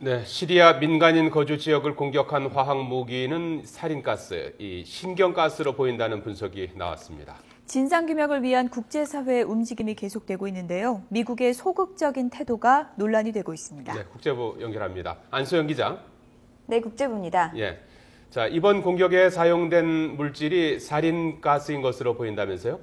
네, 시리아 민간인 거주 지역을 공격한 화학 무기는 살인가스, 이 신경가스로 보인다는 분석이 나왔습니다. 진상규명을 위한 국제사회의 움직임이 계속되고 있는데요. 미국의 소극적인 태도가 논란이 되고 있습니다. 네, 국제부 연결합니다. 안소영 기자. 네, 국제부입니다. 예, 자, 이번 공격에 사용된 물질이 살인가스인 것으로 보인다면서요?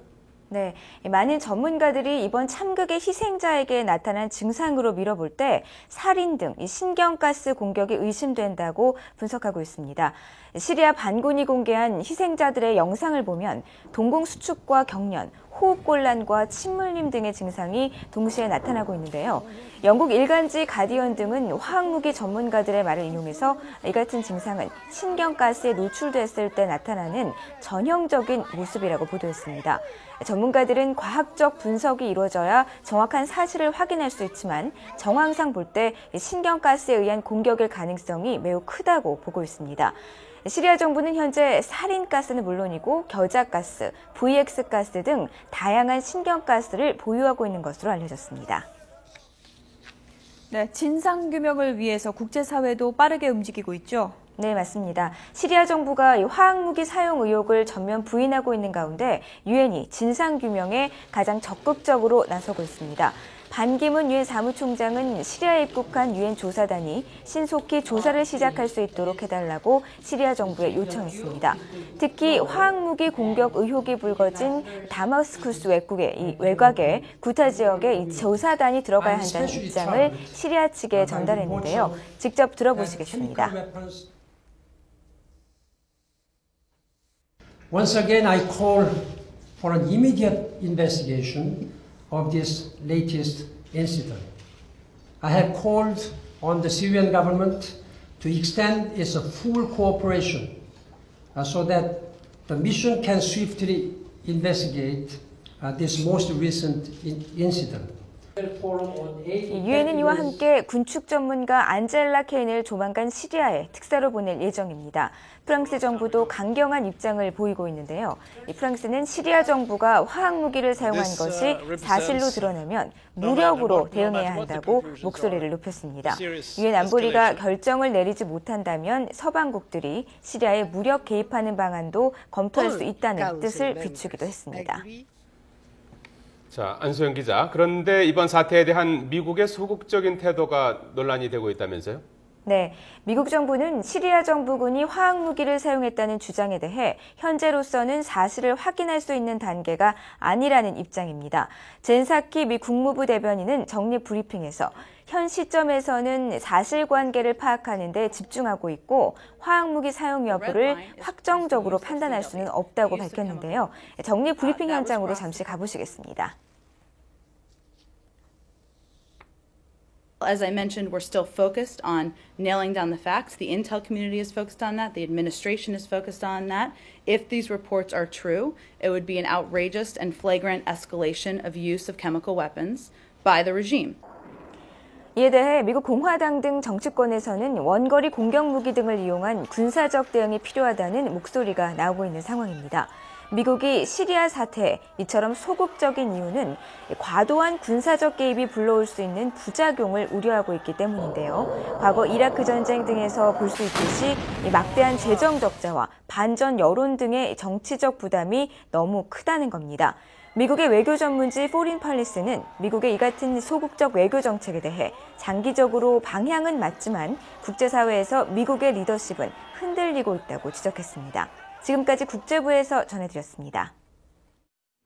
네, 많은 전문가들이 이번 참극의 희생자에게 나타난 증상으로 미뤄볼 때 살인 등 신경가스 공격이 의심된다고 분석하고 있습니다. 시리아 반군이 공개한 희생자들의 영상을 보면 동공수축과 경련, 호흡곤란과 침물림 등의 증상이 동시에 나타나고 있는데요. 영국 일간지 가디언 등은 화학무기 전문가들의 말을 인용해서 이 같은 증상은 신경가스에 노출됐을 때 나타나는 전형적인 모습이라고 보도했습니다. 전문가들은 과학적 분석이 이루어져야 정확한 사실을 확인할 수 있지만 정황상 볼 때 신경가스에 의한 공격일 가능성이 매우 크다고 보고 있습니다. 시리아 정부는 현재 살인가스는 물론이고 겨자가스, VX가스 등 다양한 신경가스를 보유하고 있는 것으로 알려졌습니다. 네, 진상규명을 위해서 국제사회도 빠르게 움직이고 있죠. 네, 맞습니다. 시리아 정부가 화학무기 사용 의혹을 전면 부인하고 있는 가운데 유엔이 진상규명에 가장 적극적으로 나서고 있습니다. 반기문 유엔 사무총장은 시리아에 입국한 유엔 조사단이 신속히 조사를 시작할 수 있도록 해달라고 시리아 정부에 요청했습니다. 특히 화학무기 공격 의혹이 불거진 다마스쿠스 외곽의 구타 지역에 조사단이 들어가야 한다는 입장을 시리아 측에 전달했는데요. 직접 들어보시겠습니다. Once again, I call for an immediate investigation of this latest incident. I have called on the Syrian government to extend its full cooperation so that the mission can swiftly investigate this most recent incident. 유엔은 이와 함께 군축 전문가 안젤라 케인을 조만간 시리아에 특사로 보낼 예정입니다. 프랑스 정부도 강경한 입장을 보이고 있는데요. 프랑스는 시리아 정부가 화학무기를 사용한 것이 사실로 드러나면 무력으로 대응해야 한다고 목소리를 높였습니다. 유엔 안보리가 결정을 내리지 못한다면 서방국들이 시리아에 무력 개입하는 방안도 검토할 수 있다는 뜻을 비추기도 했습니다. 자, 안소영 기자. 그런데 이번 사태에 대한 미국의 소극적인 태도가 논란이 되고 있다면서요? 네, 미국 정부는 시리아 정부군이 화학무기를 사용했다는 주장에 대해 현재로서는 사실을 확인할 수 있는 단계가 아니라는 입장입니다. 젠 사키 미 국무부 대변인은 정례 브리핑에서 현 시점에서는 사실관계를 파악하는 데 집중하고 있고 화학무기 사용 여부를 확정적으로 판단할 수는 없다고 밝혔는데요. 정례 브리핑 현장으로 잠시 가보시겠습니다. As I mentioned, we're still focused on nailing down the facts. The intel community is focused on that. The administration is focused on that. If these reports are true, it would be an outrageous and flagrant escalation of use of chemical weapons by the regime. 이에 대해 미국 공화당 등 정치권에서는 원거리 공격무기 등을 이용한 군사적 대응이 필요하다는 목소리가 나오고 있는 상황입니다. 미국이 시리아 사태에 이처럼 소극적인 이유는 과도한 군사적 개입이 불러올 수 있는 부작용을 우려하고 있기 때문인데요. 과거 이라크 전쟁 등에서 볼 수 있듯이 막대한 재정 적자와 반전 여론 등의 정치적 부담이 너무 크다는 겁니다. 미국의 외교 전문지 포린 팔리스는 미국의 이 같은 소극적 외교 정책에 대해 장기적으로 방향은 맞지만 국제사회에서 미국의 리더십은 흔들리고 있다고 지적했습니다. 지금까지 국제부에서 전해드렸습니다.